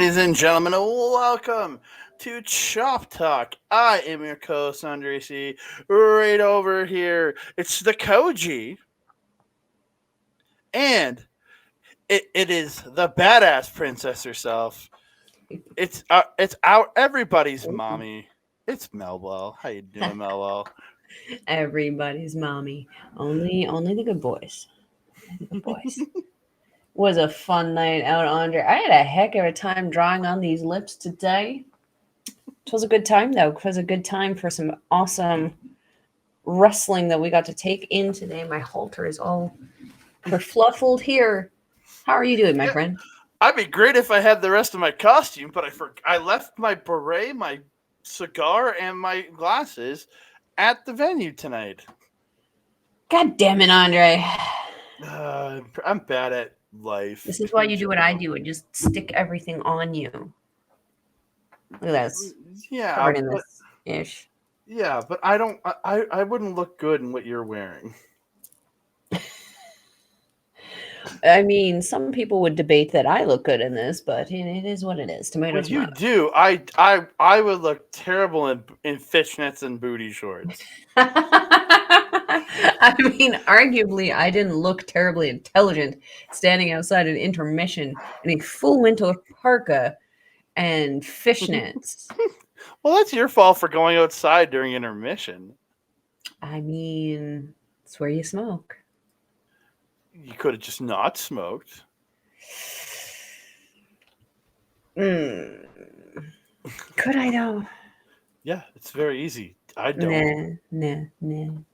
ladies and gentlemen, welcome to Chop Talk. I am your co-host, Andre C. Right over here, it's the Koji. And it is the badass princess herself. It's our everybody's mommy. It's Melwell. How you doing, Melwell? Everybody's mommy. Only the good boys. The good boys. Was a fun night out, Andre. I had a heck of a time drawing on these lips today. It was a good time, though. It was a good time for some awesome wrestling that we got to take in today. My halter is all kerfluffled here. How are you doing, my friend? I'd be great if I had the rest of my costume, but I left my beret, my cigar, and my glasses at the venue tonight. God damn it, Andre. I'm bad at life. This is why you do what I do and just stick everything on you. Look at this. Yeah, Covered in this ish. Yeah, but I don't. I wouldn't look good in what you're wearing. I mean, some people would debate that I look good in this, but it is what it is. Tomatoes. What you do, I would look terrible in fishnets and booty shorts. I mean, arguably, I didn't look terribly intelligent standing outside an intermission in a full winter parka and fishnets. Well, that's your fault for going outside during intermission. I mean, it's where you smoke. You could have just not smoked. Could I though? Yeah, it's very easy. I don't. Nah. No.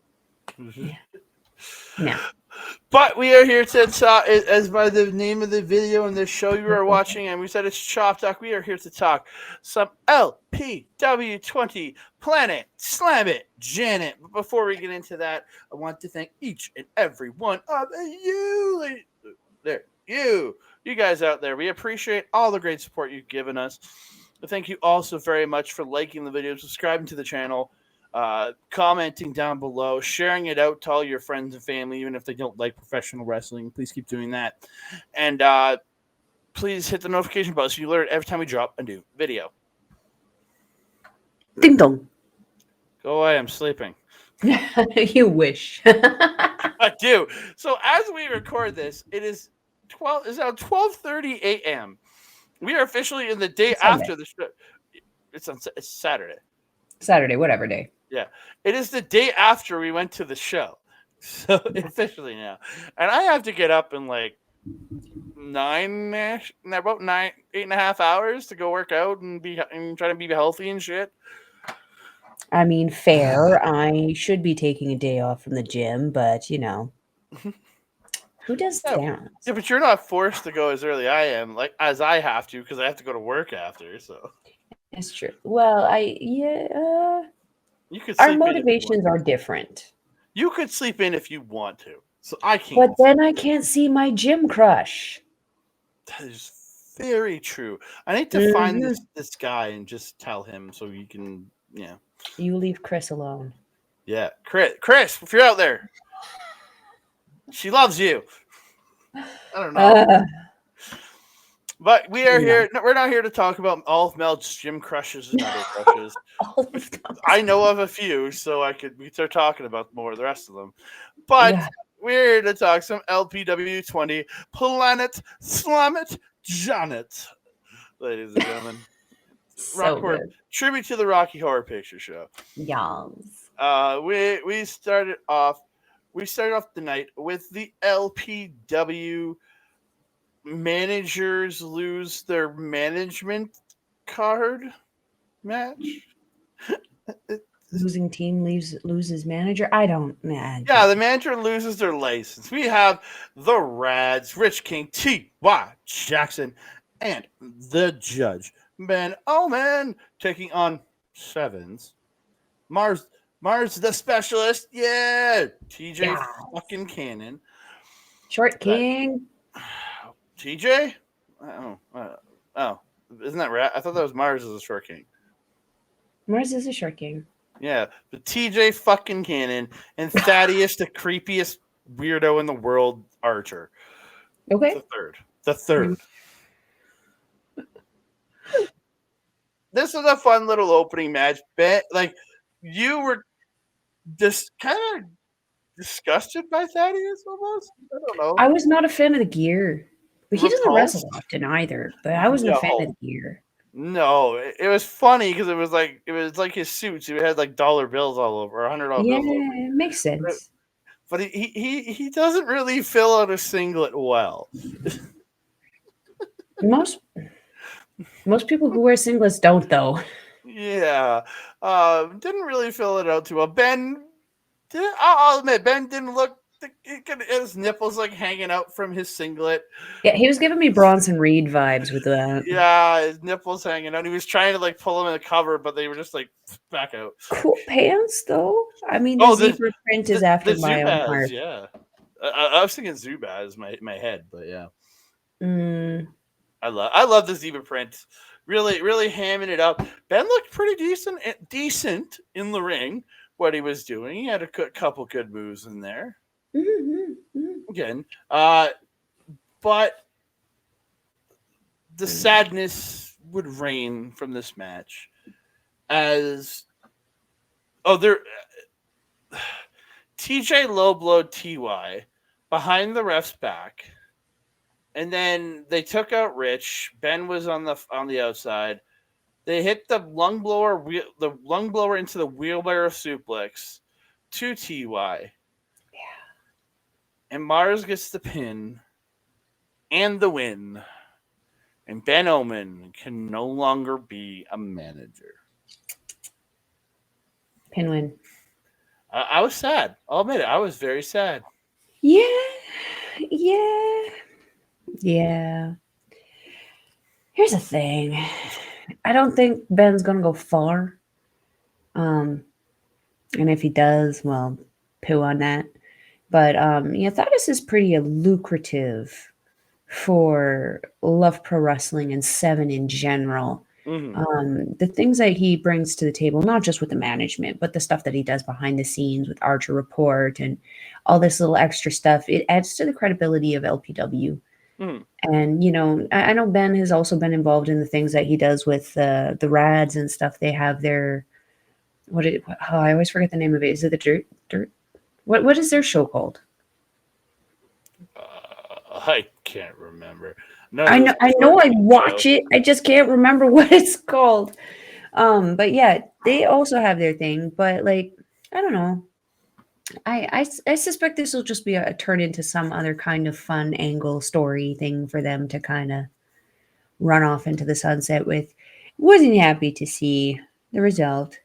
But we are here to talk, as by the name of the video and the show you are watching, and we said it's Chop Talk. We are here to talk some LPW 20, Planet, Slammet, Janet. But before we get into that, I want to thank each and every one of you. You guys out there. We appreciate all the great support you've given us. But thank you also very much for liking the video, subscribing to the channel, commenting down below, sharing it out to all your friends and family, even if they don't like professional wrestling. Please keep doing that. And please hit the notification bell so you alert every time we drop a new video. Ding dong. Go away, I'm sleeping. You wish. I do. So as we record this, it's now 12:30 a.m. We are officially in the day after the show. It's Saturday. Saturday, whatever day. Yeah. It is the day after we went to the show. So officially now. And I have to get up in like 8.5 hours to go work out and try to be healthy and shit. I mean, fair. I should be taking a day off from the gym, but you know. Who does that? Yeah, but you're not forced to go as early as I am, like as I have to, because I have to go to work after. So it's true. Well, you could. Our motivations are different. You could sleep in if you want to, so I can't. But then I can't see my gym crush. That is very true. I need to find this guy and just tell him so you can, yeah. You leave Chris alone. Yeah, Chris, if you're out there. She loves you. I don't know. But we are here. We're not here to talk about all of Mel's gym crushes and other crushes. I know of a few, so we start talking about more of the rest of them. But we're here to talk some LPW 20, Planet, Slammet, Janet. Ladies and gentlemen. Tribute to the Rocky Horror Picture Show. Yes. We started off the night with the LPW managers lose their management card match. Losing team loses manager. I don't. Yeah, the manager loses their license. We have the Radz, Rich King, T.Y. Jackson, and the Judge, Ben Oomen, taking on Sevens. Marz the Specialist, yeah. TJ fucking Cannon. Short King. TJ? Oh, isn't that right? I thought that was Marz as a Short King. Marz is a Short King. Yeah, but TJ fucking Cannon and Thaddeus, the creepiest weirdo in the world, Archer. Okay. The third. this was a fun little opening match. Ben, like you were just kind of disgusted by Thaddeus almost. I don't know. I was not a fan of the gear, but he doesn't Repulsed? wrestle often either. But I wasn't a fan of No. the gear. No, it was funny because it was like his suits. He had like dollar bills all over, $100 Yeah, bills all over. it makes sense. But he doesn't really fill out a singlet well. Most people who wear singlets don't, though. Yeah, didn't really fill it out too well. I'll admit, Ben didn't look. His nipples like hanging out from his singlet. Yeah, he was giving me Bronson Reed vibes with that. Yeah, his nipples hanging out. He was trying to like pull them in the cover, but they were just like back out. Cool pants, though. I mean, the zebra print is after my own heart. Yeah, I was thinking Zubaz in my head, but yeah. I love the zebra print. Really, really hamming it up. Ben looked pretty decent in the ring. What he was doing, he had a couple good moves in there. Again, but the sadness would reign from this match as TJ low blowed TY behind the ref's back, and then they took out Rich. Ben was on the outside. They hit the lung blower into the wheelbarrow suplex to TY. And Marz gets the pin and the win. And Ben Oomen can no longer be a manager. Pin win. I was sad. I'll admit it. I was very sad. Yeah. Here's the thing. I don't think Ben's going to go far. And if he does, well, poo on that. But Thaddeus is pretty lucrative for Love Pro Wrestling and Seven in general. The things that he brings to the table, not just with the management, but the stuff that he does behind the scenes with Archer Report and all this little extra stuff, it adds to the credibility of LPW. And, I know Ben has also been involved in the things that he does with the Radz and stuff. They have their, I always forget the name of it. Is it the Dirt? What is their show called? I can't remember. No, I know. I watch it. I just can't remember what it's called. But yeah, they also have their thing. But like, I don't know. I suspect this will just be a turn into some other kind of fun angle story thing for them to kind of run off into the sunset with. Wasn't happy to see the result.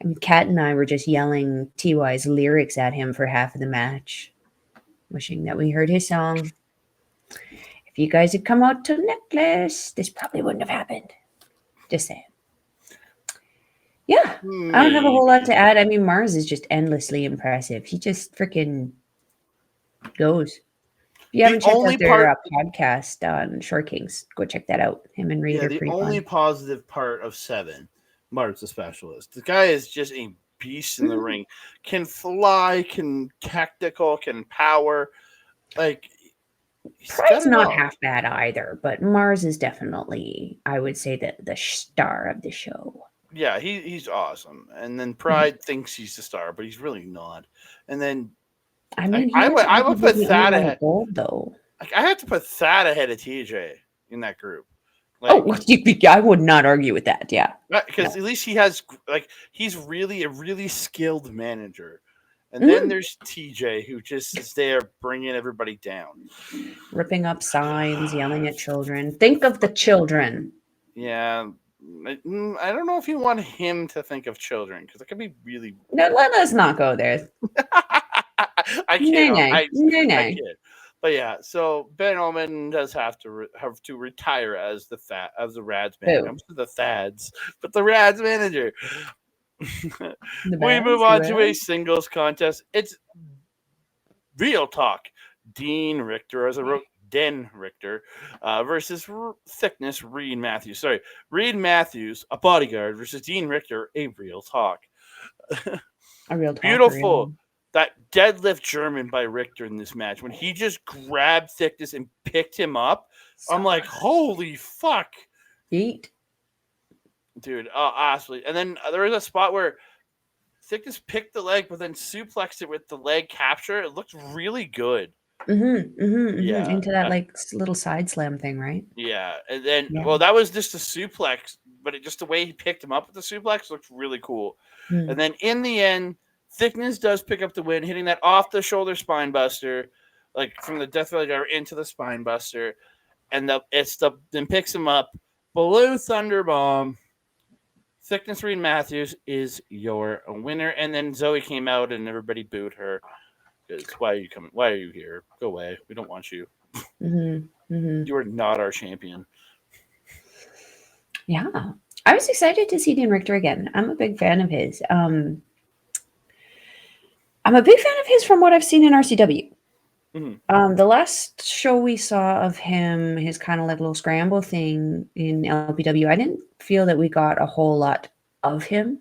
I mean, Kat and I were just yelling TY's lyrics at him for half of the match, wishing that we heard his song. If you guys had come out to Necklace, this probably wouldn't have happened. Just saying. Yeah, I don't have a whole lot to add. I mean, Marz is just endlessly impressive. He just freaking goes. If you haven't checked out their podcast on Shore Kings, go check that out. Him and Ried are pretty fun. The only positive part of Seven, Marz, the specialist. The guy is just a beast in the ring. Can fly, can tactical, can power. Like, Pride's not half bad either, but Marz is definitely, I would say, the star of the show. Yeah, he's awesome. And then Pride thinks he's the star, but he's really not. And then I mean, I would put Thad ahead. Gold, though. I have to put Thad ahead of TJ in that group. Like, I would not argue with that. Yeah, because at least he has he's really a really skilled manager. And then there's TJ, who just is there bringing everybody down, ripping up signs, yelling at children. Think of the children. Yeah. I don't know if you want him to think of children, because it could be really. No, let us not go there. I can't. No. I can't. But yeah, so Ben Oomen does have to retire as the Radz manager. I'm the Thads, but the Radz manager. We move on to a singles contest. It's real talk. Dean Richtor, as I wrote. Den Richtor versus Thickness Reed Matthews. Sorry, Reed Matthews, a bodyguard, versus Dean Richtor, a real talk. A real talk. Beautiful. Really. That deadlift German by Richtor in this match, when he just grabbed Thickness and picked him up, I'm like, holy fuck. Eat. dude. Oh, absolutely. And then there was a spot where Thickness picked the leg, but then suplexed it with the leg capture. It looked really good. Yeah, Into that like little side slam thing, right? yeah. And then, Yeah. well, that was just a suplex, but just the way he picked him up with the suplex looked really cool. Mm. And then in the end, Thickness does pick up the win, hitting that off the shoulder spine buster, like from the Death Valley Driver into the spine buster, and then picks him up. Blue Thunder Bomb. Thickness Reed Matthews is your winner. And then Zoe came out and everybody booed her. Because why are you coming? Why are you here? Go away. We don't want you. You are not our champion. Yeah. I was excited to see Dean Richtor again. I'm a big fan of his. I'm a big fan of his from what I've seen in RCW. The last show we saw of him, his kind of like little scramble thing in LPW, I didn't feel that we got a whole lot of him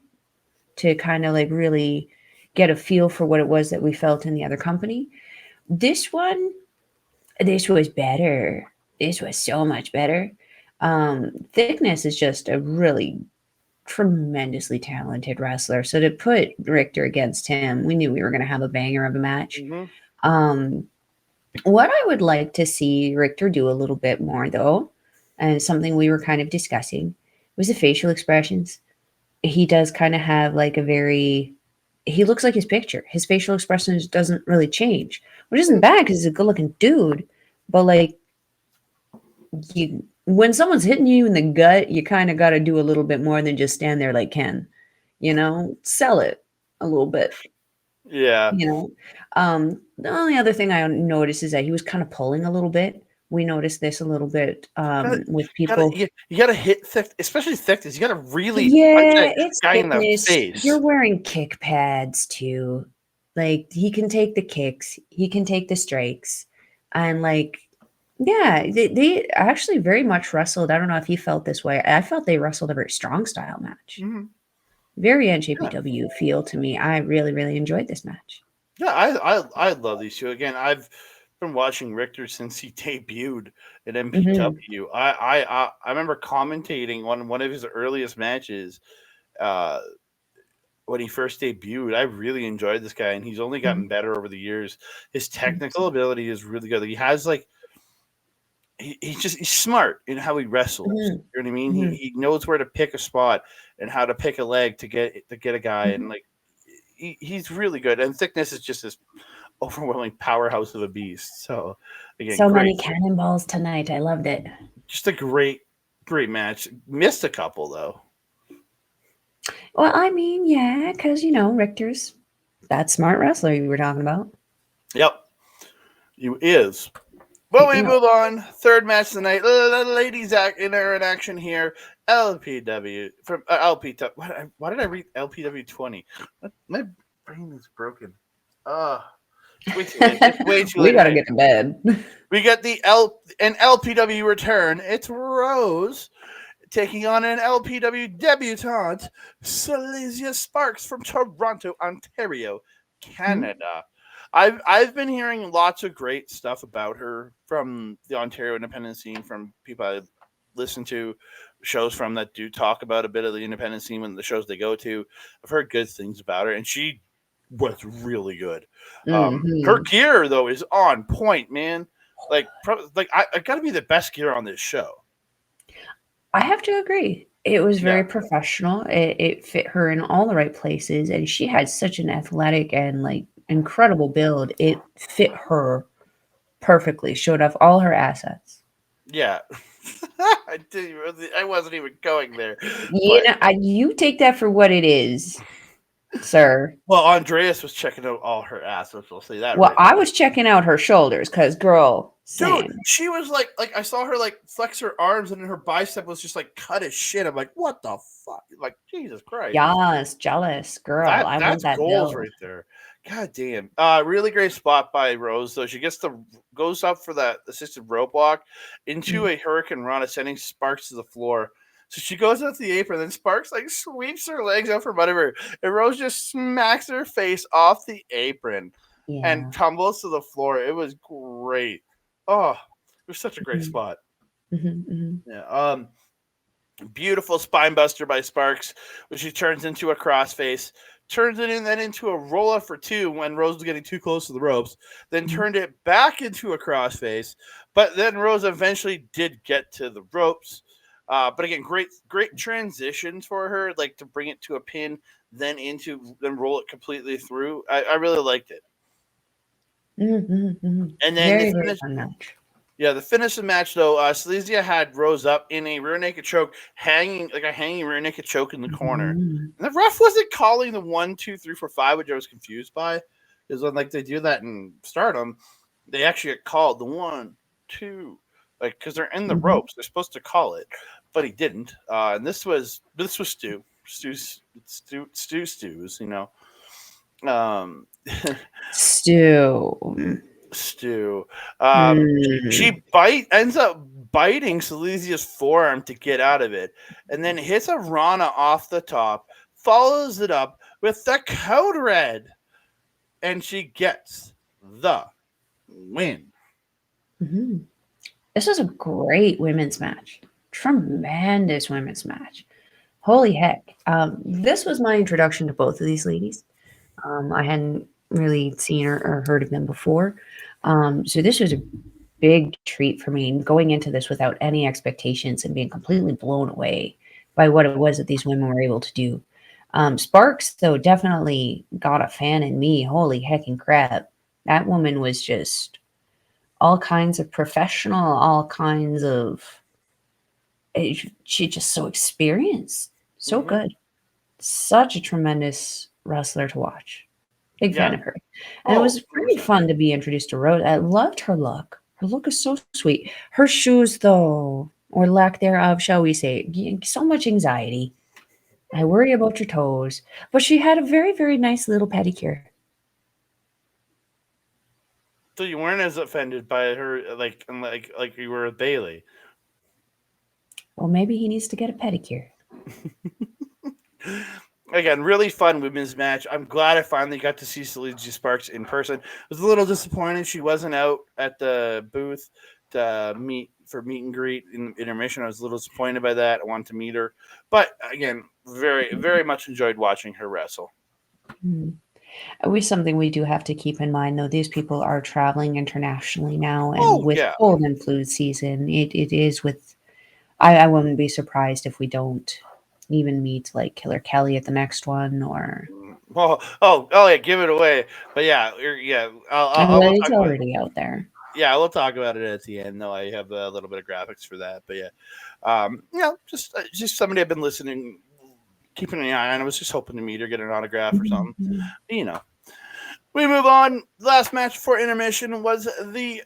to kind of like really get a feel for what it was that we felt in the other company. This was better. This was so much better. Thickness is just a really tremendously talented wrestler. So to put Richtor against him, we knew we were going to have a banger of a match. What I would like to see Richtor do a little bit more, though, and something we were kind of discussing, was the facial expressions. He does kind of have like he looks like his picture. His facial expressions doesn't really change, which isn't bad because he's a good-looking dude. But like, when someone's hitting you in the gut, you kind of got to do a little bit more than just stand there like Ken. Sell it a little bit. Yeah. The only other thing I noticed is that he was kind of pulling a little bit. We noticed this a little bit with people. You gotta hit thick, especially Thickness. You gotta really punch that it's guy in the Thickness. face. You're wearing kick pads too. Like he can take the kicks, he can take the strikes, and like, yeah, they actually very much wrestled. I don't know if you felt this way. I felt they wrestled a very strong style match. Very NJPW feel to me. I really, really enjoyed this match. Yeah, I love these two. Again, I've been watching Richtor since he debuted at MPW. I remember commentating on one of his earliest matches when he first debuted. I really enjoyed this guy, and he's only gotten better over the years. His technical ability is really good. He has like he's smart in how he wrestles. You know what I mean? He knows where to pick a spot and how to pick a leg to get a guy, and like he's really good. And Thickness is just this overwhelming powerhouse of a beast. So again, so many cannonballs tonight. I loved it. Just a great match. Missed a couple though. Well, I mean, yeah, because Richtor's that smart wrestler you were talking about. Yep, he is. Well, we move on. Third match tonight. Ladies in action here. LPW from LPW. Why did I read LPW 20? My brain is broken. It's way too late. We gotta get to bed. We got an LPW return. It's Rose taking on an LPW debutante, Seleziya Sparx from Toronto, Ontario, Canada. I've been hearing lots of great stuff about her from the Ontario independent scene, from people I listen to shows from that do talk about a bit of the independent scene when the shows they go to. I've heard good things about her, and she was really good. Her gear though is on point, man. Like I got to be the best gear on this show. I have to agree. It was very professional. It fit her in all the right places, and she had such an athletic and like incredible build. It fit her perfectly. Showed off all her assets. Yeah. I wasn't even going there. You take that for what it is, sir. Well, Andreas was checking out all her assets. We'll say that. Well, right I was checking out her shoulders because, girl, same. Dude, she was like I saw her like flex her arms, and then her bicep was just like cut as shit. I'm like, what the fuck? Like, Jesus Christ. Yes, jealous girl. I want that goals build. right there. God damn. Really great spot by Rose, though. She goes up for that assisted rope walk into a Hurricane Rana, sending Sparx to the floor. So she goes out to the apron, then Sparx like sweeps her legs out from under her, and Rose just smacks her face off the apron and tumbles to the floor. It was great. Oh, it was such a great spot. Yeah. Beautiful spine buster by Sparx, which she turns into a crossface. Turns it then into a roll up for 2 when Rose was getting too close to the ropes. Then turned it back into a crossface. But then Rose eventually did get to the ropes. But again, great transitions for her, like to bring it to a pin, then roll it completely through. I really liked it. And then Very, very fun match. Yeah, the finish of the match though, Seleziya had Rose up in a rear naked choke, hanging rear naked choke in the corner. And the ref wasn't calling the 1, 2, 3, 4, 5, which I was confused by, because when they do that in Stardom, they actually get called the 1, 2, because they're in the ropes, they're supposed to call it, but he didn't. And this was Stu's, you know. Stu. She ends up biting Seleziya's forearm to get out of it, and then hits a Rana off the top, follows it up with the Code Red, and she gets the win. This was a great women's match. Tremendous women's match. Holy heck. This was my introduction to both of these ladies. I hadn't really seen or heard of them before. So this was a big treat for me, going into this without any expectations and being completely blown away by what it was that these women were able to do. Sparx, though, definitely got a fan in me. Holy heckin' crap. That woman was just all kinds of professional, all kinds of... She just so experienced. So good. Such a tremendous wrestler to watch. Big fan of her. And it was really fun to be introduced to Rose. I loved her look. Her look is so sweet. Her shoes, though, or lack thereof, shall we say, so much anxiety. I worry about your toes. But she had a very, very nice little pedicure. So you weren't as offended by her like you were with Bailey. Well, maybe he needs to get a pedicure. Again, really fun women's match. I'm glad I finally got to see Seleziya Sparx in person. I was a little disappointed she wasn't out at the booth to meet and greet in intermission. I was a little disappointed by that. I wanted to meet her. But again, very, very much enjoyed watching her wrestle. Something we do have to keep in mind, though, these people are traveling internationally now, and with cold and flu season, it is with... I wouldn't be surprised if we don't even meet like Killer Kelly at the next one, or yeah, give it away. But it's already out there. Yeah, we'll talk about it at the end. No, I have a little bit of graphics for that. But just somebody I've been listening, keeping an eye on. I was just hoping to meet her, get an autograph or something. We move on. Last match for intermission was the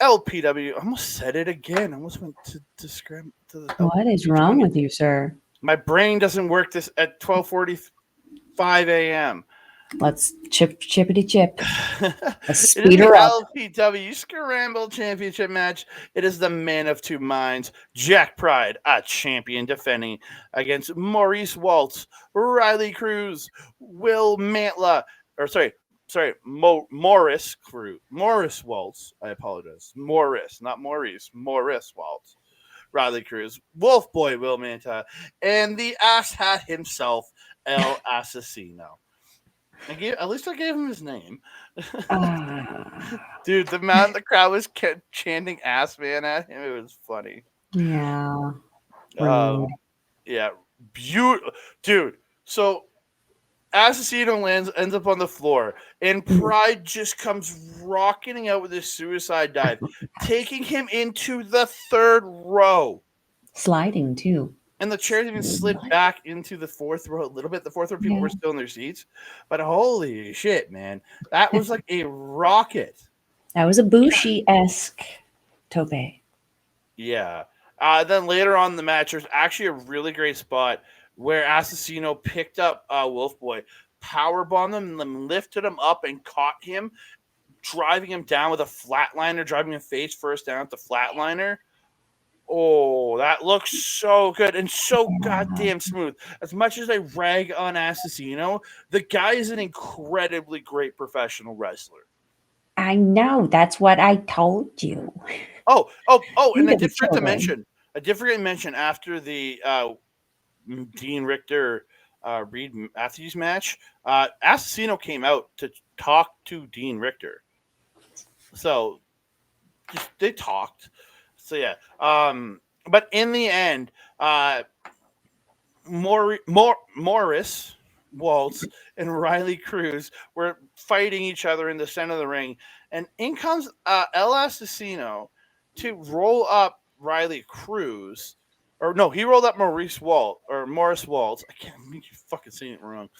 LPW. I almost said it again. I almost went to Scramble. What is wrong with you, sir? My brain doesn't work this at 12:45 a.m. Let's chippity chip. Let's speed her up. LPW Scramble Championship match. It is the man of two minds, Jack Pride, a champion defending against Maurice Waltz, Riley Cruz, Will Mantla, Morris Waltz. I apologize. Morris, not Maurice. Morris Waltz. Riley Cruz, Wolfboy Will Manta, and the asshat himself, El Asesino. At least I gave him his name. Dude, the crowd was chanting "ass man" at him. It was funny. Yeah. Beautiful, dude. So Asesino ends up on the floor, and Pride just comes rocketing out with his suicide dive, taking him into the third row. Sliding, too. And the chairs even slid back into the fourth row a little bit. The fourth row people were still in their seats. But holy shit, man. That was like a rocket. That was a Bushi-esque tope. Yeah. Then later on in the match, there's actually a really great spot where Asesino picked up Wolfboy, powerbombed him, and then lifted him up and caught him, driving him down with a flatliner, driving him face first down at the flatliner. Oh, that looks so good and so goddamn smooth. As much as I rag on Asesino, the guy is an incredibly great professional wrestler. I know. That's what I told you. In a different dimension. I did forget to mention after the Dean Richter Reed Matthews match, Asesino came out to talk to Dean Richter. So they talked. So yeah. But in the end, Morris Waltz and Riley Cruz were fighting each other in the center of the ring, and in comes El Asesino to roll up Riley Cruz. Or no, he rolled up Morris Waltz. I can't keep fucking saying it wrong.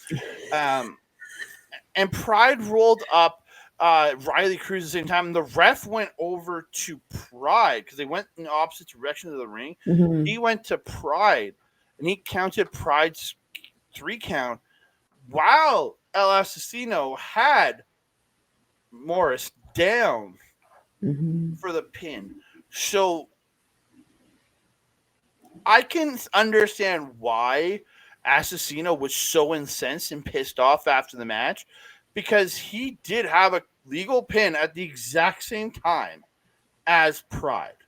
And Pride rolled up Riley Cruz at the same time. And the ref went over to Pride because they went in the opposite direction of the ring. Mhm. He went to Pride and he counted Pride's 3 count while El Asesino had Morris down Mhm. for the pin. So I can understand why Asesino was so incensed and pissed off after the match because he did have a legal pin at the exact same time as Pride.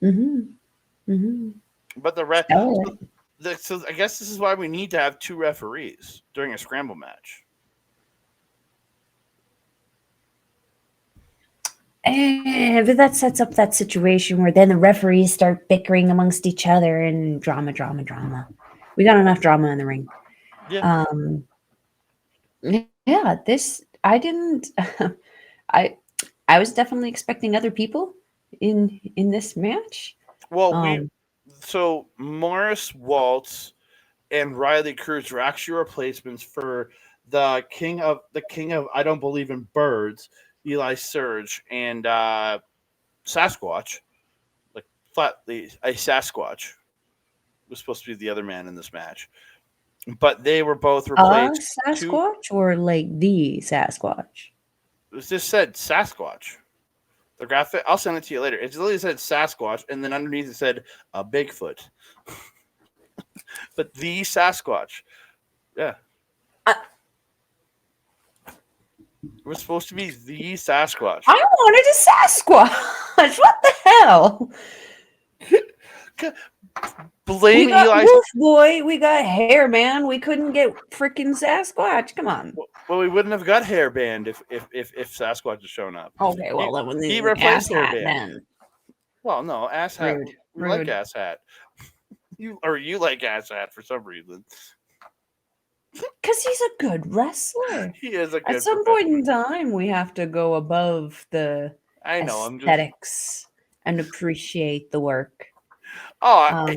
Mhm. Mhm. But the ref. Oh. So I guess this is why we need to have 2 referees during a scramble match. But that sets up that situation where then the referees start bickering amongst each other and drama. We got enough drama in the ring. Yeah. Yeah, this I didn't. I was definitely expecting other people in this match. Well, so Morris Waltz and Riley Cruz were actually replacements for the king of I don't believe in birds, Eli Surge and Sasquatch, like flatly a Sasquatch was supposed to be the other man in this match, but they were both replaced. Sasquatch or like the Sasquatch? It just said Sasquatch. The graphic, I'll send it to you later. It literally said Sasquatch, and then underneath it said a Bigfoot. But the Sasquatch. Yeah. It was supposed to be the Sasquatch. I wanted a Sasquatch. What the hell? Blame we got Eli. Wolfboy. We got Hair Man. We couldn't get freaking Sasquatch. Come on. Well, we wouldn't have got Hairband if Sasquatch had shown up. Okay, well, that was he replaced Hairband. Then. Well, no, Asshat. Rude. We like Asshat. You like Asshat for some reason. Because he's a good wrestler. He is a good. At some point in time, we have to go above the aesthetics and appreciate the work. Oh,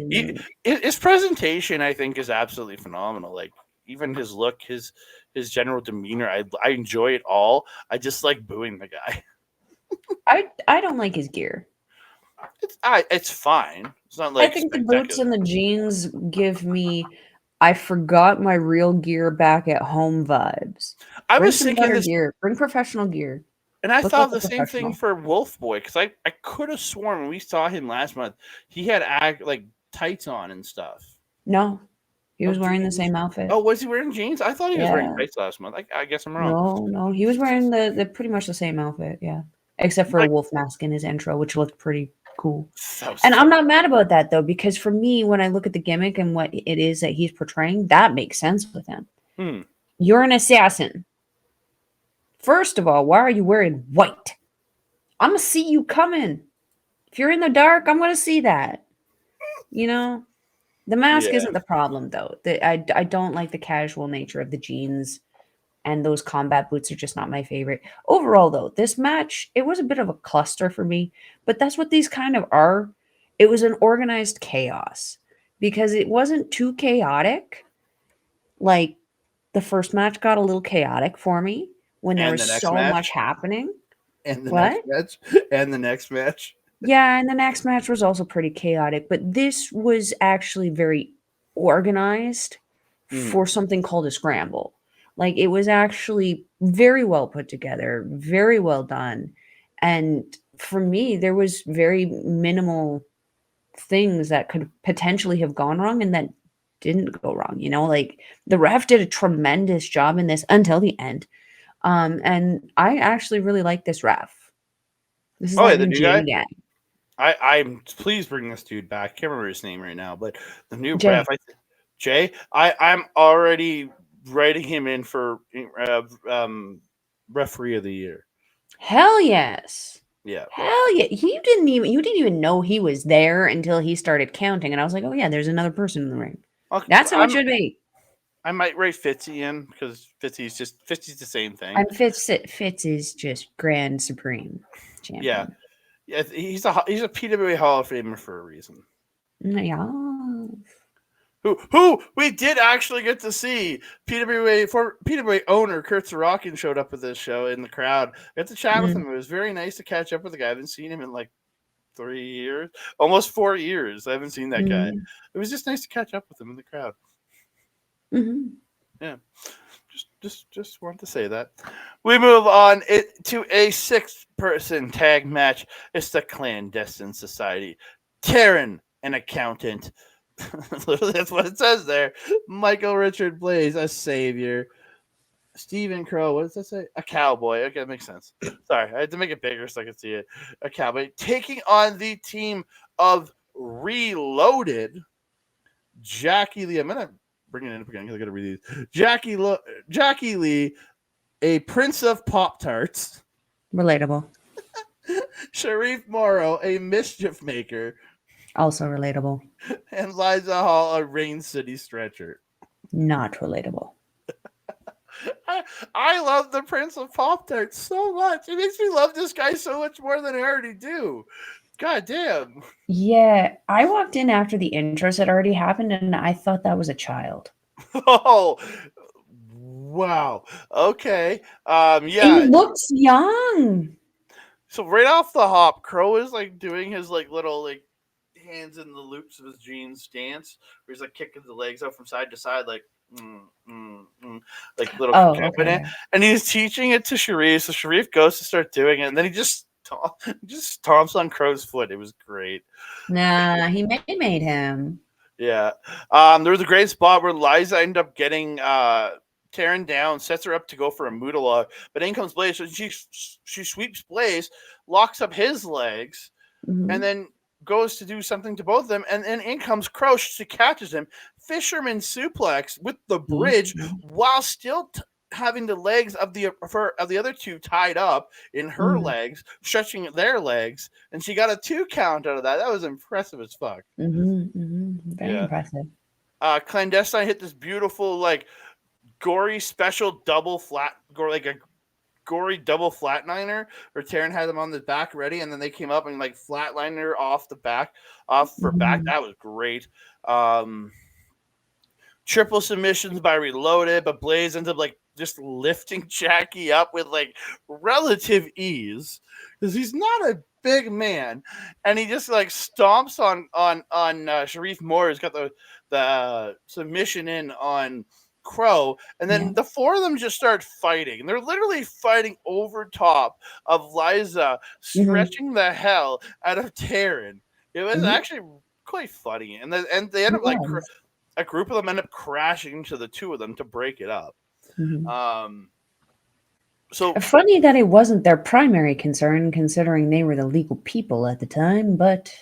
his presentation, I think, is absolutely phenomenal. Like even his look, his general demeanor, I enjoy it all. I just like booing the guy. I don't like his gear. It's fine. It's not like I think the boots and the jeans give me I forgot my real gear back at home vibes. I was thinking this gear. Bring professional gear. And I thought the same thing for Wolfboy because I could have sworn when we saw him last month he had like tights on and stuff. No, he was wearing the same outfit. Oh, was he wearing jeans? I thought he was wearing tights last month. I guess I'm wrong. No, he was wearing the pretty much the same outfit. Yeah, except for a wolf mask in his intro, which looked pretty cool. And I'm not mad about that though because for me, when I look at the gimmick and what it is that he's portraying, that makes sense with him. You're an assassin. First of all, why are you wearing white? I'm going to see you coming. If you're in the dark, I'm going to see that. You know? The mask isn't the problem, though. I don't like the casual nature of the jeans, and those combat boots are just not my favorite. Overall, though, this match, it was a bit of a cluster for me, but that's what these kind of are. It was an organized chaos because it wasn't too chaotic. Like, the first match got a little chaotic for me. When there was so much happening. And the next match. And the next match. Yeah, and the next match was also pretty chaotic. But this was actually very organized for something called a scramble. Like, it was actually very well put together, very well done. And for me, there was very minimal things that could potentially have gone wrong and that didn't go wrong. You know, like, the ref did a tremendous job in this until the end. And I actually really like this ref. This is the new guy? Gang. I'm please bring this dude back. Can't remember his name right now, but the new Jay. ref, Jay. I'm already writing him in for referee of the year. Hell yes. Yeah, Hell yeah. You didn't even know he was there until he started counting. And I was like, oh yeah, there's another person in the ring. okay, That's how it should be. I might write Fitzy in because Fitzy's the same thing. And Fitz is just grand supreme Yeah, champion. yeah. He's a PWA Hall of Famer for a reason. Yeah. Who we did actually get to see. PWA owner Kurt Sorokin showed up at this show in the crowd. I got to chat with him. It was very nice to catch up with the guy. I haven't seen him in like 3 years, almost 4 years. I haven't seen that guy. It was just nice to catch up with him in the crowd. Yeah, just wanted to say that. We move on to a 6-person tag match. It's the Clandestine Society. Taryn, an accountant. Literally, that's what it says there. Michael Richard Blais, a savior. Stephen Crowe, what does that say? A cowboy. Okay, that makes sense. Sorry, I had to make it bigger so I could see it. A cowboy taking on the team of Reloaded. Jacky Lee. I'm gonna bring it in again because I gotta read these. Jacky Lee, a prince of Pop Tarts. Relatable. Shareef Morrow, a mischief maker. Also relatable. And Liiza Hall, a Rain City stretcher. Not relatable. I love the Prince of Pop Tarts so much. It makes me love this guy so much more than I already do. God damn. Yeah, I walked in after the intros had already happened, and I thought that was a child. Oh, wow. Okay. Yeah. He looks young. So right off the hop, Crowe is like doing his like little like hands in the loops of his jeans stance, where he's like kicking the legs out from side to side, like like little Okay. and he's teaching it to Shareef. So Shareef goes to start doing it, and then he just stomps on Crowe's foot. It was great. Nah, he made him. Yeah. There was a great spot where Liiza ended up getting Taryn down, sets her up to go for a Moodalog, but in comes Blais. So she sweeps Blais, locks up his legs, and then goes to do something to both of them, and then in comes Crowe. She catches him, fisherman suplex with the bridge, while still having the legs of the other two tied up in her legs, stretching their legs, and she got a 2 count out of that. That was impressive as fuck. Very impressive. Clandestine hit this beautiful like gory special double gory double flatliner where Taryn had them on the back ready, and then they came up and like flatliner off the back, off for back. That was great. Triple submissions by Reloaded, but Blais ends up like just lifting Jacky up with like relative ease because he's not a big man, and he just like stomps on Shareef Moore, who's got the submission in on Crowe, and then the 4 of them just start fighting, and they're literally fighting over top of Liiza, stretching the hell out of Taryn. It was actually quite funny, and they end up like a group of them end up crashing into the 2 of them to break it up. So funny that it wasn't their primary concern, considering they were the legal people at the time. But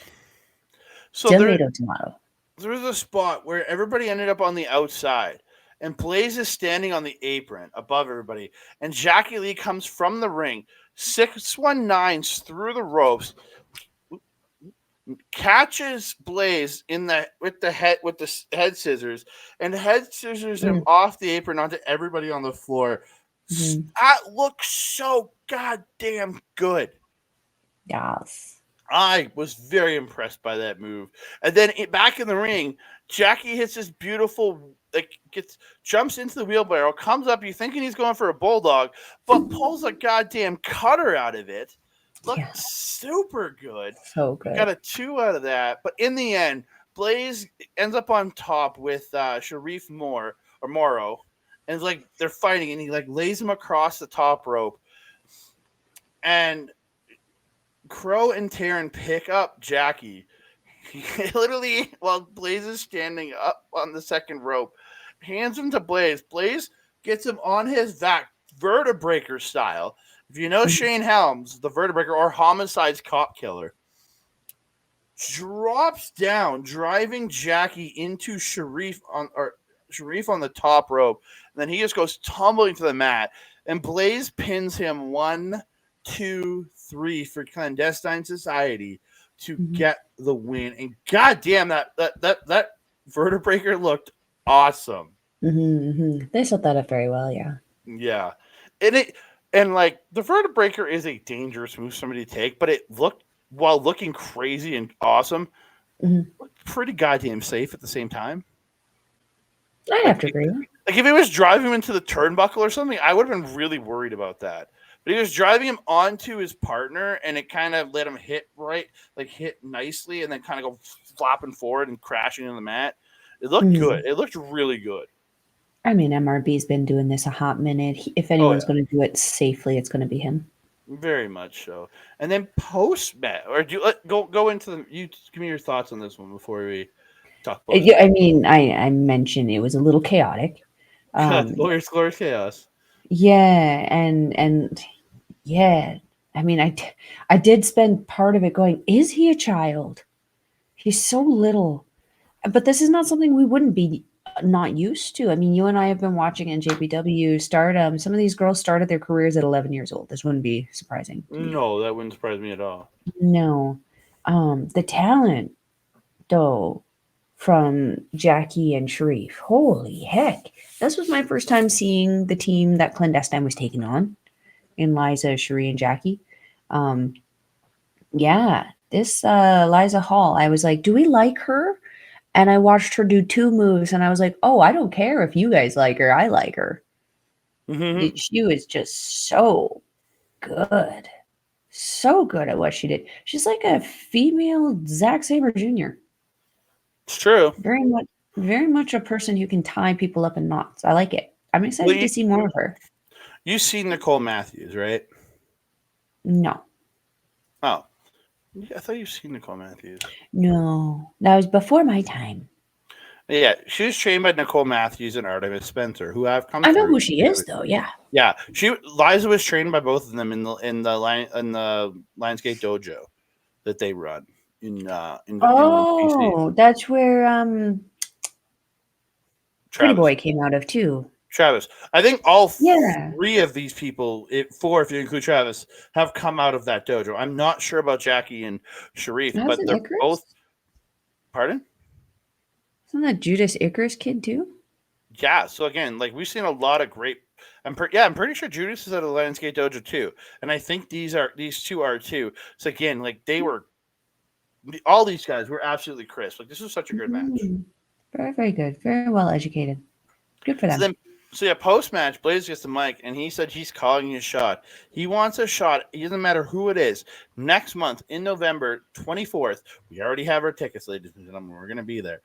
tomato. There was a spot where everybody ended up on the outside, and Blais is standing on the apron above everybody, and Jacky Lee comes from the ring, 619s through the ropes, catches Blais with the head scissors, and head scissors him off the apron onto everybody on the floor. That looks so goddamn good. Yes. I was very impressed by that move. And then back in the ring, Jacky hits this beautiful, jumps into the wheelbarrow, comes up, you thinking he's going for a bulldog, but pulls a goddamn cutter out of it. Looked super good. So good. Got a 2 out of that. But in the end, Blais ends up on top with Shareef Morrow. And it's like they're fighting, and he like lays him across the top rope. And Crowe and Taryn pick up Jacky. Literally, while Blais is standing up on the second rope, hands him to Blais. Blais gets him on his back, Vertebreaker style. If you know Shane Helms, the Vertebreaker, or Homicide's cop killer, drops down, driving Jacky into Shareef on the top rope. And then he just goes tumbling to the mat. And Blais pins him 1, 2, 3 for Clandestine Society to get the win. And goddamn, that vertebraker looked awesome. They set that up very well, yeah. Yeah. And like the vertebraker is a dangerous move for somebody to take, but it looked, while looking crazy and awesome, looked pretty goddamn safe at the same time. I have to agree. Like if he was driving him into the turnbuckle or something, I would have been really worried about that. But he was driving him onto his partner, and it kind of let him hit nicely, and then kind of go flopping forward and crashing on the mat. It looked good. It looked really good. I mean, MRB's been doing this a hot minute. If anyone's going to do it safely, it's going to be him. Very much so. And then post-match, or do you go into you give me your thoughts on this one before we talk about it. I mean, I mentioned it was a little chaotic. Glorious chaos. Yeah, and yeah. I mean, I did spend part of it going, is he a child? He's so little. But this is not something we wouldn't be not used to. I mean, you and I have been watching in JPW Stardom. Some of these girls started their careers at 11 years old. This wouldn't be surprising. No, that wouldn't surprise me at all. No. The talent, though, from Jacky and Shareef. Holy heck. This was my first time seeing the team that Clandestine was taking on in Liiza, Shareef, and Jacky. Yeah, this Liiza Hall, I was like, do we like her? And I watched her do 2 moves, and I was like, oh, I don't care if you guys like her. I like her. She was just so good. So good at what she did. She's like a female Zack Sabre Jr. It's true. Very much a person who can tie people up in knots. I like it. I'm excited to see more of her. You've seen Nicole Matthews, right? No. Oh. Yeah, I thought you've seen Nicole Matthews. No. That was before my time. Yeah, she was trained by Nicole Matthews and Artemis Spencer, who have come. I know who she is, though. Yeah. Yeah, Liiza was trained by both of them in the Lionsgate dojo that they run in BC. That's where Pretty Boy came out of too. Travis, I think all 3 of these people, 4 if you include Travis, have come out of that dojo. I'm not sure about Jacky and Shareef, but they're both. Pardon? Isn't that Judas Icarus kid too? Yeah. So again, like we've seen a lot of great. I'm pretty sure Judas is at a Lionsgate dojo too, and I think these 2 are too. So again, like they were, all these guys were absolutely crisp. Like this was such a good match. Very, very good. Very well educated. Good for them. So yeah, post-match, Blais gets the mic, and he said he's calling his shot. He wants a shot. It doesn't matter who it is. Next month, in November 24th, we already have our tickets, ladies and gentlemen. We're going to be there.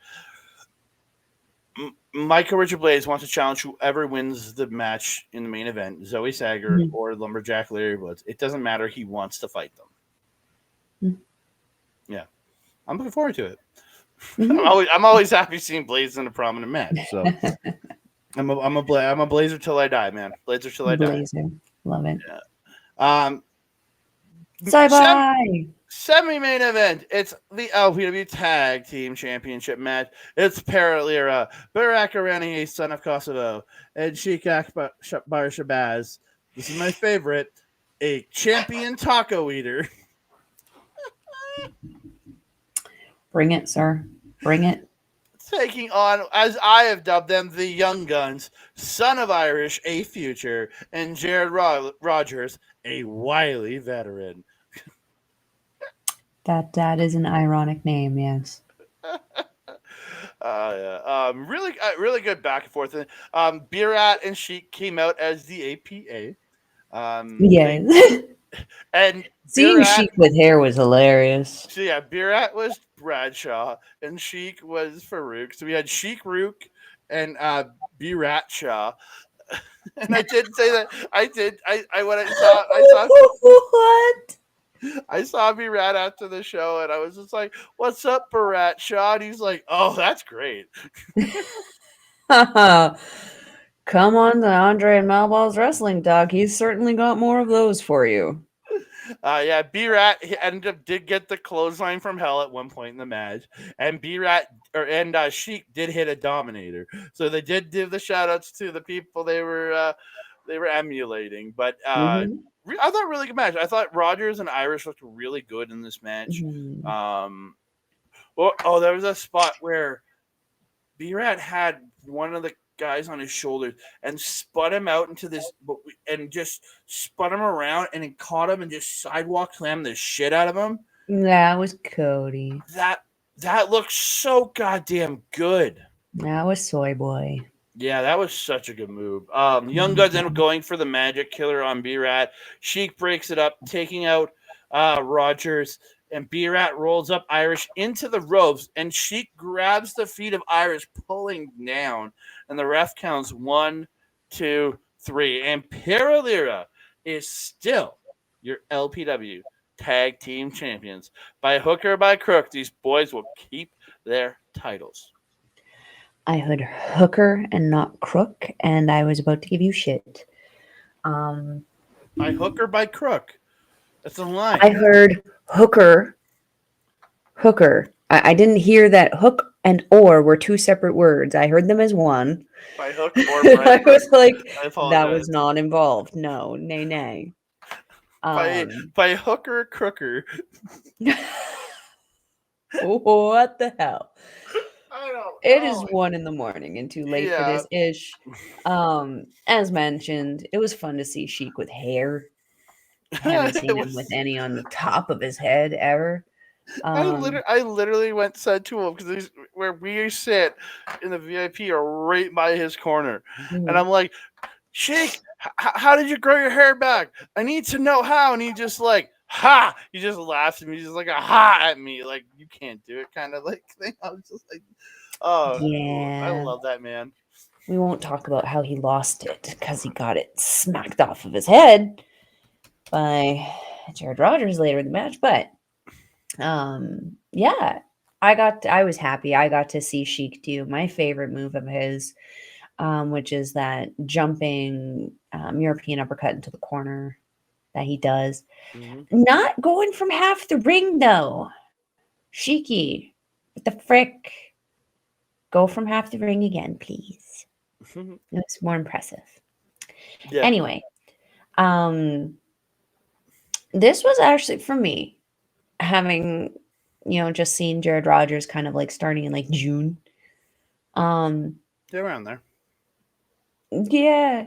Michael Richard Blais wants to challenge whoever wins the match in the main event, Zoe Sager or Lumberjack Larry Woods. It doesn't matter. He wants to fight them. Yeah. I'm looking forward to it. I'm always happy seeing Blais in a prominent match. So I'm a Blazer till I die, man. Blazer till I die. Love it. Yeah. Bye. Semi-main event. It's the LPW Tag Team Championship match. It's Lira, Berat Gorani, son of Kosovo, and Sheik Akbar Shabaz. This is my favorite. A champion taco eater. Bring it, sir. Bring it. Taking on, as I have dubbed them, the Young Guns, son of Irish, a future, and Jared Rogers, a wily veteran. That is an ironic name, yes. Yeah. Really good back and forth. Berat and Sheik came out as the APA. Yes. And seeing Sheik with hair was hilarious. So yeah, Berat was Bradshaw and Sheik was Farouk. So we had Sheik Rook and Berat Shaw. And I did say that What? I saw Berat after the show, and I was just like, "What's up, Berat Shaw?" And he's like, "Oh, that's great." Come on to Andre and Malball's wrestling, dog. He's certainly got more of those for you. Berat did get the clothesline from Hell at one point in the match, and Sheik did hit a Dominator, so they did give the shout outs to the people they were emulating. But Mm-hmm. I thought really good match. I thought Rogers and Irish looked really good in this match. Mm-hmm. There was a spot where Berat had one of the guys on his shoulders and spun him out into this and just spun him around and then caught him and just sidewalk slammed the shit out of him. That was Cody. That looks so goddamn good. That was Soy Boy. Yeah, that was such a good move. Young Guns end up going for the Magic Killer on Berat. Sheik breaks it up, taking out Rogers. And Berat rolls up Irish into the ropes, and Sheik grabs the feet of Irish, pulling down. And the ref counts 1, 2, 3. And Lira is still your LPW Tag Team Champions. By hook or by crook, these boys will keep their titles. I heard hooker and not crook, and I was about to give you shit. By hook or by crook? That's a line. I heard hooker. I didn't hear that hook and or were two separate words. I heard them as one. By hook or by I was like, I that was not involved. No, nay. By hooker crooker. What the hell? I don't It know. is 1 a.m. and too late for this ish. As mentioned, it was fun to see Sheik with hair. I haven't seen him with any on the top of his head ever. I literally went said to him because where we sit in the VIP are right by his corner, and I'm like, Sheik, how did you grow your hair back? I need to know how. And he just like, ha! He just laughs at me, just like a ha at me, like you can't do it, kind of like thing. I was just like, oh yeah, I love that man. We won't talk about how he lost it because he got it smacked off of his head by Jared Rogers later in the match, but yeah, I was happy. I got to see Sheik do my favorite move of his, which is that jumping European uppercut into the corner that he does. Mm-hmm. Not going from half the ring though. Sheiky, what the frick? Go from half the ring again, please. It's more impressive. Yeah. Anyway, this was actually for me. Having, just seen Jared Rogers kind of like starting in like June. They're around there. Yeah.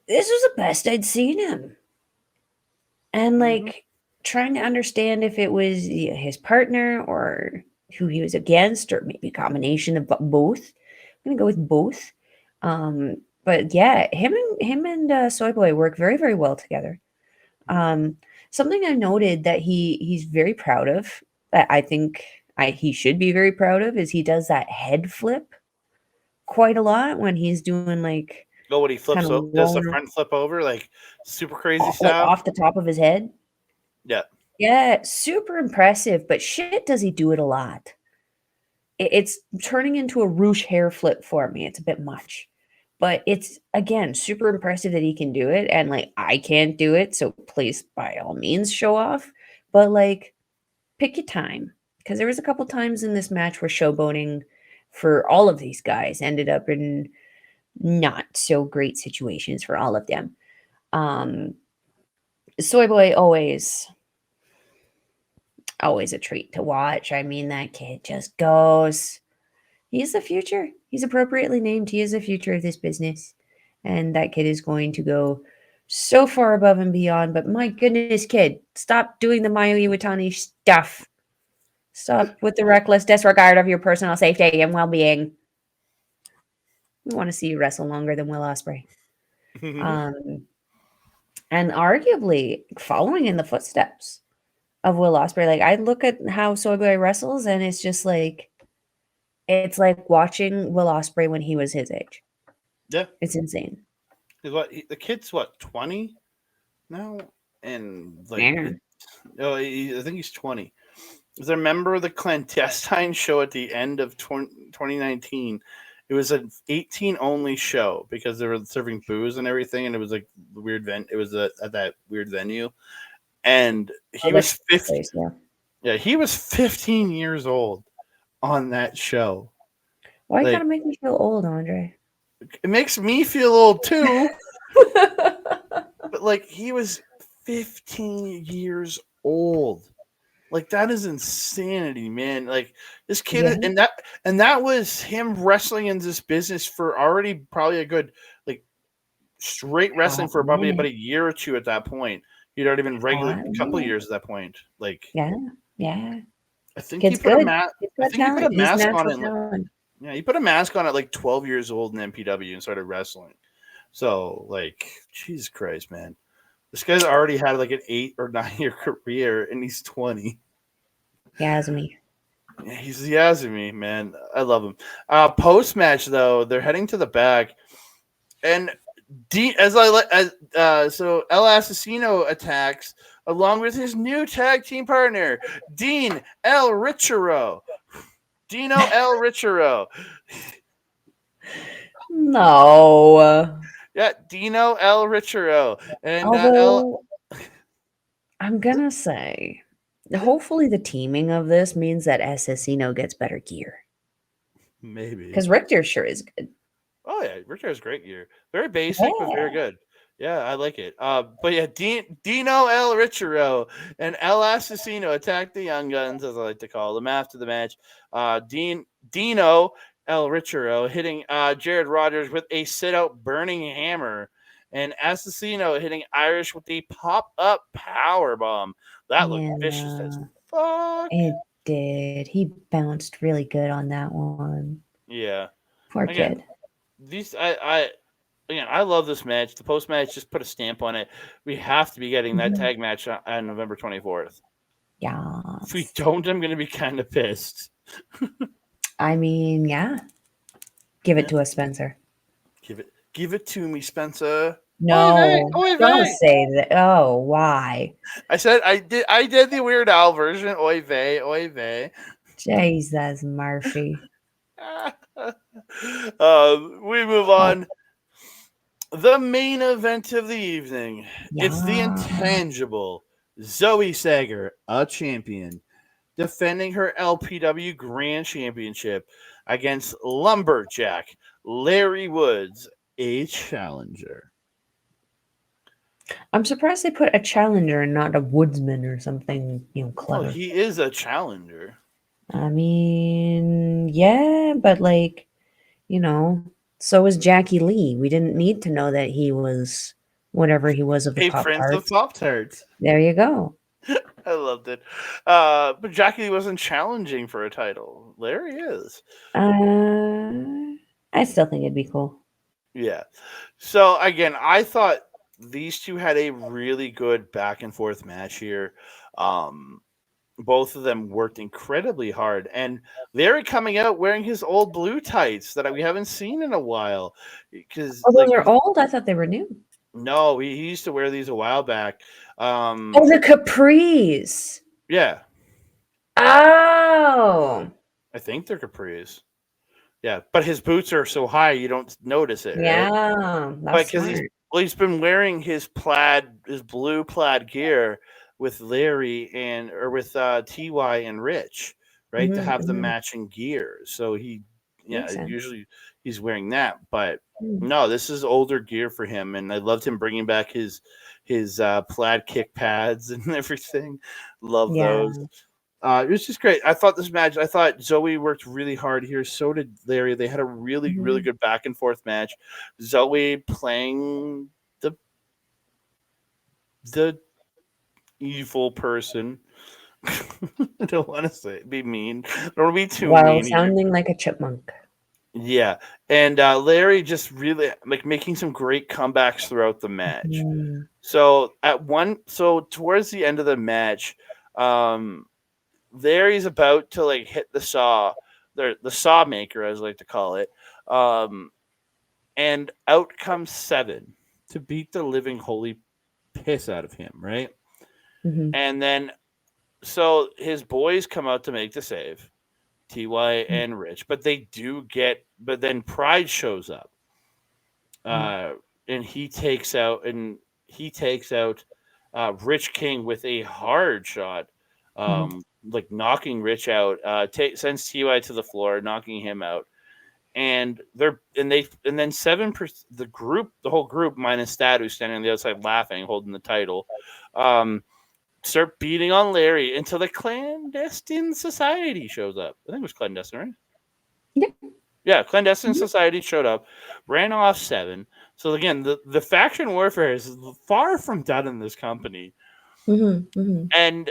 This was the best I'd seen him. And like trying to understand if it was his partner or who he was against, or maybe a combination of both. I'm gonna go with both. But yeah, him and Soy Boy work very, very well together. Something I noted that he's very proud of, that I think he should be very proud of, is he does that head flip quite a lot when he's doing like. Oh, when he flips over, does the front flip over, like super crazy style, like off the top of his head. Yeah. Yeah, super impressive. But shit, does he do it a lot? It's turning into a Roosh hair flip for me. It's a bit much. But it's, again, super impressive that he can do it. And, like, I can't do it. So please, by all means, show off. But, like, pick your time. Because there was a couple times in this match where showboating for all of these guys ended up in not so great situations for all of them. Soy Boy, always a treat to watch. I mean, that kid just goes. He's the future. He's appropriately named. He is the future of this business. And that kid is going to go so far above and beyond. But my goodness, kid, stop doing the Mayu Iwatani stuff. Stop with the reckless disregard of your personal safety and well-being. We want to see you wrestle longer than Will Ospreay. And arguably following in the footsteps of Will Ospreay. Like, I look at how Soy Boy wrestles, and it's just like, it's like watching Will Ospreay when he was his age. Yeah. It's insane. The kid's 20 now? And like, I think he's 20. Because I remember the Clandestine show at the end of 2019. It was an 18 only show because they were serving booze and everything, and it was like the weird it was at that weird venue. and Oh, he was 50. place, yeah. Yeah, he was 15 years old on that show. Why you Like, gotta make me feel old, Andre? it makes me feel old too. But like, he was 15 years old. Like, that is insanity, man. Like, this kid, Yeah. and that was him wrestling in this business for already probably a good, like, straight wrestling for probably about Minute. a year or two at that point. He'd already been regular a couple of Minute. years at that point. Like, Yeah. Yeah. I think he Kid's put a good. mask. Kid's I got think he put talent. a He's mask on natural it. talent. Yeah, he put a mask on at like 12 years old in MPW and started wrestling. So, like, Jesus Christ, man. This guy's already had like an 8 or 9 year career and he's 20. Yasmi. Yeah, he's Yazumi, man. I love him. Post match though, they're heading to the back, and so El Asesino attacks along with his new tag team partner, Dean El Richero. Dino El Richero. No. Yeah, Dino El Richero. And Although I'm gonna say, hopefully the teaming of this means that Asesino gets better gear. maybe. Because Richtor sure is good. Oh yeah, Richtor has great gear. Very basic, but very good. Yeah, I like it. But yeah, Dino El Richero and El Asesino attack the Young Guns, as I like to call them, after the match. Dino El Richero hitting Jared Rogers with a sit-out burning hammer, and Asesino hitting Irish with the pop-up power bomb. That looked vicious as fuck. It did. He bounced really good on that one. Yeah. Poor Again, kid. I love this match. The post match just put a stamp on it. We have to be getting that tag match on November 24th. Yeah. If we don't, I'm going to be kind of pissed. I mean, yeah. Give it to us, Spencer. Give it to me, Spencer. No, Oy vey. don't say that. Oh, why? I said I did the Weird Al version. Oy vey, oy vey. Jesus, Murphy. We move on. The main event of the evening. Yeah. It's the Intangible. Zoe Sager, a champion, defending her LPW Grand Championship against Lumberjack Larry Woods, a challenger. I'm surprised they put a challenger and not a woodsman or something, clever. Oh, he is a challenger. I mean, yeah, but so was Jacky Lee. We didn't need to know that he was whatever he was of the A Prince of Pop-Tarts. Pop-Tarts. There you go. I loved it. But Jacky wasn't challenging for a title. Larry is. I still think it'd be cool. Yeah. So, again, I thought these two had a really good back and forth match here. Both of them worked incredibly hard, and Larry coming out wearing his old blue tights that we haven't seen in a while. Because those are old. I thought they were new. No, he used to wear these a while back. The capris. Yeah. Oh. I think they're capris. Yeah, but his boots are so high you don't notice it. Yeah, right? that's Because smart. he's been wearing his blue plaid gear with Larry or with TY and Rich, right, to have the matching gear. So usually he's wearing that, but no, this is older gear for him, and I loved him bringing back his plaid kick pads and everything. Love those. It was just great. I thought Zoe worked really hard here. So did Larry. They had a really, really good back and forth match. Zoe playing the evil person. I don't want to be mean. I don't want to be too mean. Sounding like a chipmunk. Yeah. And Larry just really making some great comebacks throughout the match. So towards the end of the match, Larry's about to hit the saw, the saw maker, as I like to call it, and out comes Seven to beat the living holy piss out of him, right? And then, so his boys come out to make the save, TY and Rich, but then Pride shows up, and he takes out Rich King with a hard shot, like knocking Rich out. Sends Ty to the floor, knocking him out. And then the whole group minus Thad, who's standing on the outside laughing, holding the title, start beating on Larry until the Clandestine Society shows up. I think it was Clandestine, right? Yeah. Yeah, Clandestine Society showed up, ran off 7. So again, the faction warfare is far from done in this company. And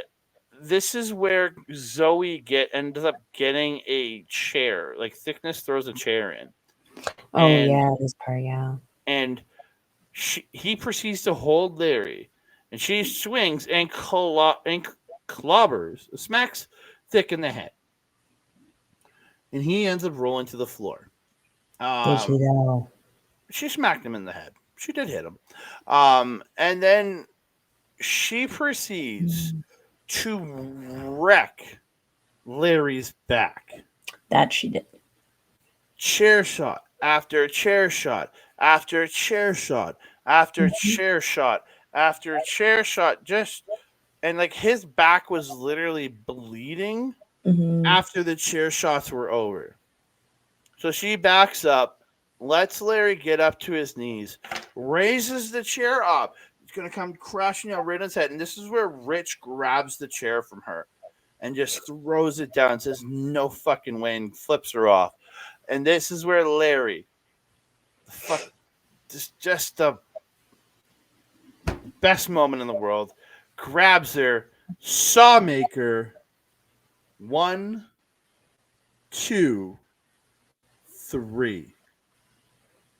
this is where Zoe ends up getting a chair. Like Thickness throws a chair in. This part, And he proceeds to hold Larry, and she swings and clobbers, smacks Thick in the head, and he ends up rolling to the floor. Did she though? She smacked him in the head. She did hit him, and then she proceeds to wreck Larry's back. That she did. Chair shot after chair shot after chair shot after chair shot after chair shot. And like his back was literally bleeding after the chair shots were over. So she backs up, lets Larry get up to his knees, raises the chair up. It's going to come crashing out right on his head. And this is where Rich grabs the chair from her and just throws it down and says, "No fucking way," and flips her off. And this is where Larry, just the best moment in the world, grabs her, Sawmaker, 1, 2, 3.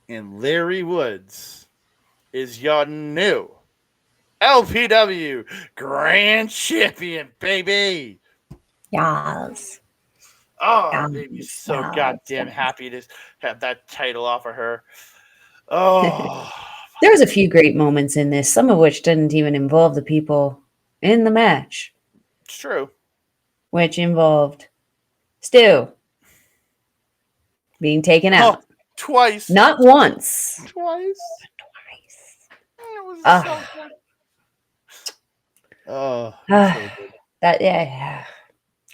And Larry Woods is your new LPW Grand Champion, baby. Yes. Oh, it made me so goddamn happy to have that title off of her. Oh. There was a few great moments in this, some of which didn't even involve the people in the match. It's true. Which involved Stu being taken out. Twice. Not once. Twice. It was so good. Oh. So good.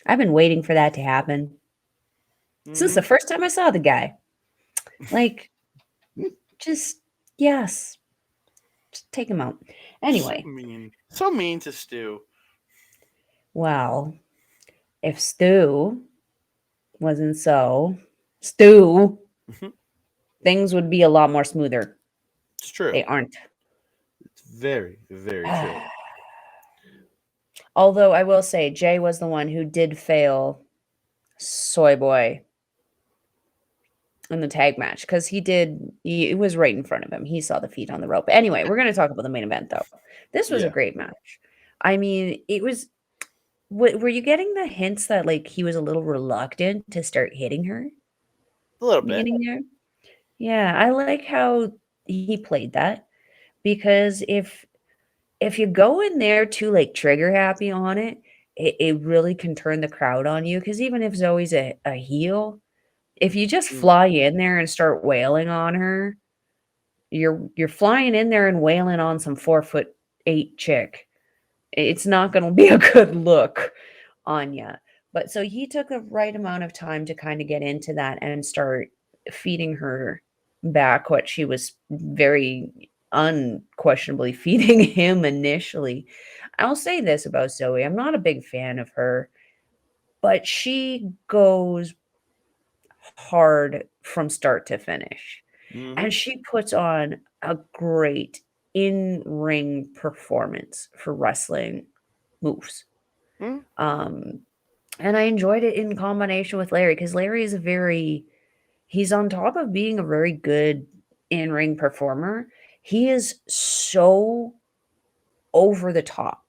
I've been waiting for that to happen. This is the first time I saw the guy. Like, just take him out. Anyway. So mean to Stu. Well, if Stu wasn't so Stu, things would be a lot more smoother. It's true. They aren't. It's very, very true. Although I will say Jay was the one who did fail Soy Boy in the tag match because it was right in front of him. He saw the feet on the rope. Anyway, we're going to talk about the main event though. This was a great match. I mean, it was. Were you getting the hints that like he was a little reluctant to start hitting her? A little bit. There? Yeah, I like how he played that because if you go in there too like trigger happy on it, it really can turn the crowd on you. Because even if Zoe's a heel, if you just fly in there and start wailing on her, you're flying in there and wailing on some 4'8" chick. It's not going to be a good look on you. But so he took the right amount of time to kind of get into that and start feeding her back what she was very unquestionably feeding him initially. I'll say this about Zoe. I'm not a big fan of her, but she goes hard from start to finish. And she puts on a great in-ring performance for wrestling moves. And I enjoyed it in combination with Larry because Larry is he's on top of being a very good in-ring performer. He is so over the top.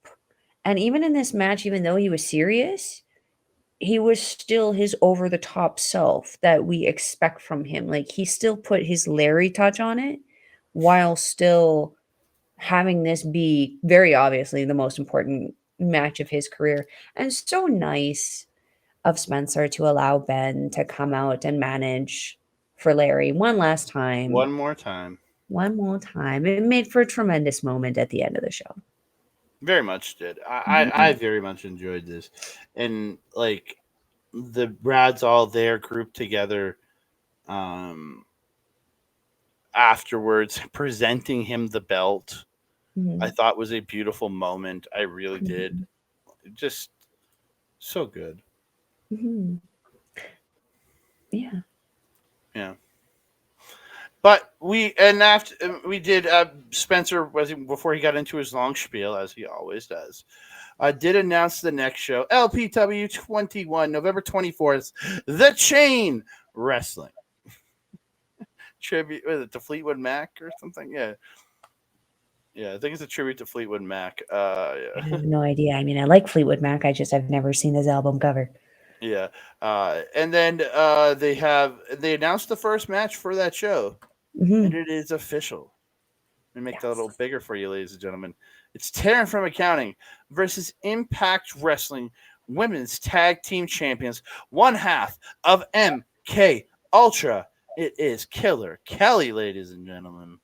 And even in this match, even though he was serious, he was still his over the top self that we expect from him. Like he still put his Larry touch on it while still having this be very obviously the most important match of his career. And so nice of Spencer to allow Ben to come out and manage for Larry one last time. One more time. It made for a tremendous moment at the end of the show. Very much did. I very much enjoyed this, and like the Radz all there grouped together. Um, Afterwards, presenting him the belt, I Mhm. thought was a beautiful moment. I really did. Mhm. Just so good. Mhm. Yeah. Yeah. But we did Spencer was before he got into his long spiel as he always does. Did announce the next show LPW 21 November 24th, The Chain Wrestling tribute. Was it to Fleetwood Mac or something? Yeah, yeah. I think it's a tribute to Fleetwood Mac. I Yeah, have no idea. I mean, I like Fleetwood Mac. I've never seen his album cover. yeah. And then they announced the first match for that show, and Hmm. it is official. Let me make that a little Yes. bigger for you, ladies and gentlemen. It's Taryn from Accounting versus Impact Wrestling Women's Tag Team Champions, one half of MK Ultra. It is Killer Kelly, ladies and gentlemen.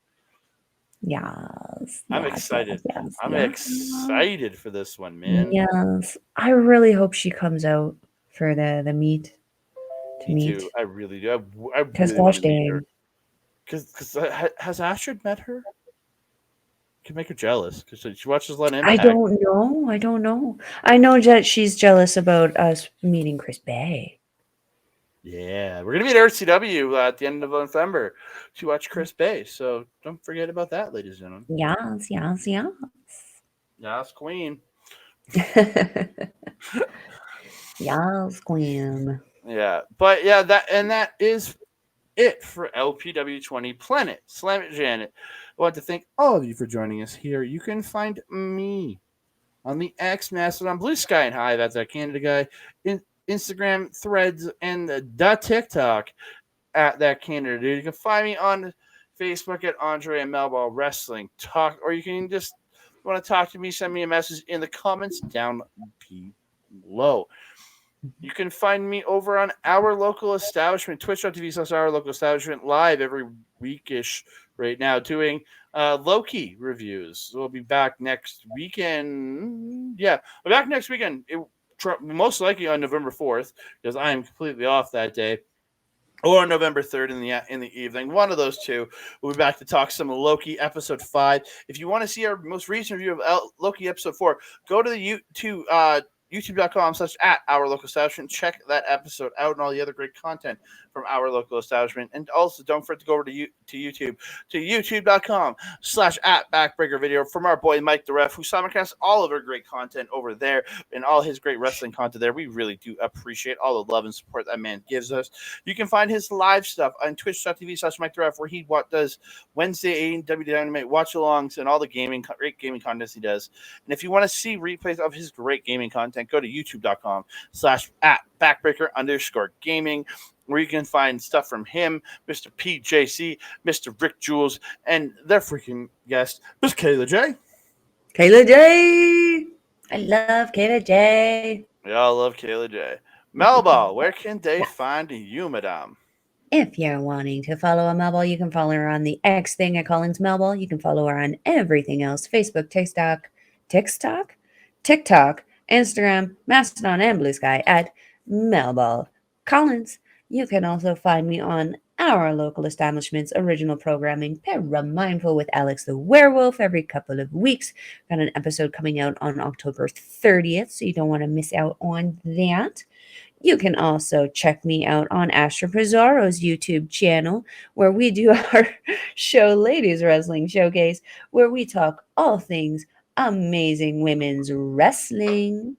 Yes. I'm Yes. Yes. excited. Yes. I'm Yes. excited for this one, man. Yes. I really hope she comes out for the meet to Me too. meet. I really do. I Because really want gosh to meet her. dang. Because has Astrid met her? Can make her jealous because she watches a lot of I Impact. don't know. I don't know. I know that she's jealous about us meeting Chris Bay. Yeah, we're gonna be at RCW at the end of November to watch Chris Bay. So don't forget about that, ladies and gentlemen. Yes. Yes. Yes. Yes, Queen. Yes, Queen. Yeah, but yeah, that is it for LPW 20 Planet Slammet Janet. I want to thank all of you for joining us here. You can find me on the X Mastodon Blue Sky and High. That's that Canada guy. In Instagram, Threads, and the TikTok at that Canada dude. You can find me on Facebook at Andre and Melball Wrestling Talk, or you can just want to talk to me, send me a message in the comments down below. You can find me over on Our Local Establishment, twitch.tv/ Our Local Establishment, live every weekish right now, doing Loki reviews. We'll be back next weekend. Yeah, we'll be back next weekend. Most likely on November 4th, because I am completely off that day, or November 3rd in the evening. One of those two. We'll be back to talk some Loki episode 5. If you want to see our most recent review of Loki episode 4, go to the youtube.com/ at Our Local Establishment. Check that episode out and all the other great content from Our Local Establishment. And also don't forget to go over to YouTube, to youtube.com/ at Backbreaker Video from our boy Mike the Ref, who simulcasts all of our great content over there and all his great wrestling content there. We really do appreciate all the love and support that man gives us. You can find his live stuff on twitch.tv/ Mike the Ref, where he does Wednesday AEW Dynamite watch alongs and all the great gaming content he does. And if you want to see replays of his great gaming content, go to youtube.com/ at backbreaker_gaming, where you can find stuff from him, Mr. PJC, Mr. Rick Jules, and their freaking guest, Miss Kayla J. Kayla J. I love Kayla J. We all love Kayla J. Melba, where can they find you, madame? If you're wanting to follow a Melball, you can follow her on the X thing at Collins Melball. You can follow her on everything else: Facebook, TikTok, Instagram, Mastodon, and Blue Sky at Melball Collins. You can also find me on our local establishment's original programming, Paramindful with Alex the Werewolf, every couple of weeks. Got an episode coming out on October 30th, so you don't want to miss out on that. You can also check me out on Astra Pizarro's YouTube channel, where we do our show Ladies Wrestling Showcase, where we talk all things amazing women's wrestling.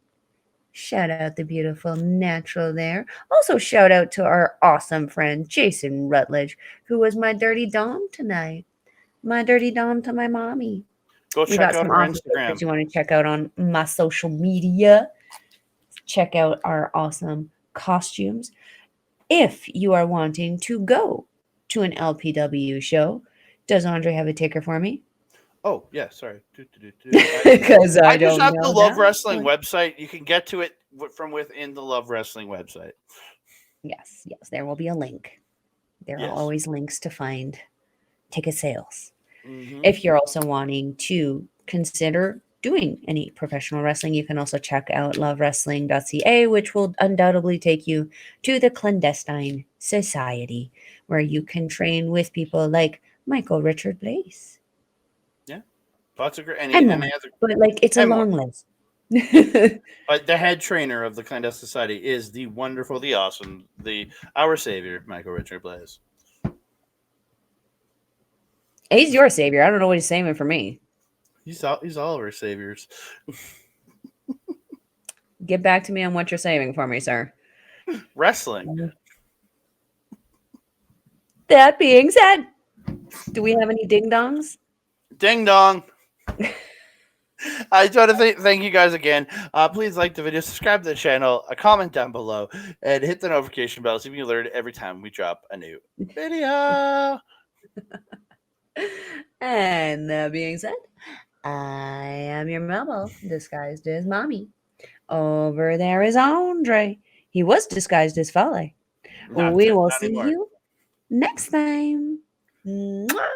Shout out the beautiful natural there. Also, shout out to our awesome friend Jason Rutledge, who was my dirty dom tonight. My dirty dom to my mommy. Go We check got out some her awesome pictures Instagram. you want to check out on my social media. Check out our awesome costumes. If you are wanting to go to an LPW show, does Andre have a ticker for me? Oh, yeah, sorry. Because I I just don't have the know Love that Wrestling one. website. You can get to it from within the Love Wrestling website. Yes, there will be a link. There are Yes. always links to find ticket sales. Mm-hmm. If you're also wanting to consider doing any professional wrestling, you can also check out lovewrestling.ca, which will undoubtedly take you to the Clandestine Society, where you can train with people like Michael Richard Blais. Yeah. Lots of great. And more. But like, it's a long list. But the head trainer of the Clandestine Society is the wonderful, the awesome, our savior, Michael Richard Blais. He's your savior. I don't know what he's saving for me. He's all of our saviors. Get back to me on what you're saving for me, sir. Wrestling. That being said, do we have any ding dongs? Ding dong. I just want to thank you guys again. Please like the video, subscribe to the channel, comment down below, and hit the notification bell so you can alert every time we drop a new video. And that being said, I am your Melbo, disguised as Mommy. Over there is Andre. He was disguised as Fale. We will see you next time. Mwah.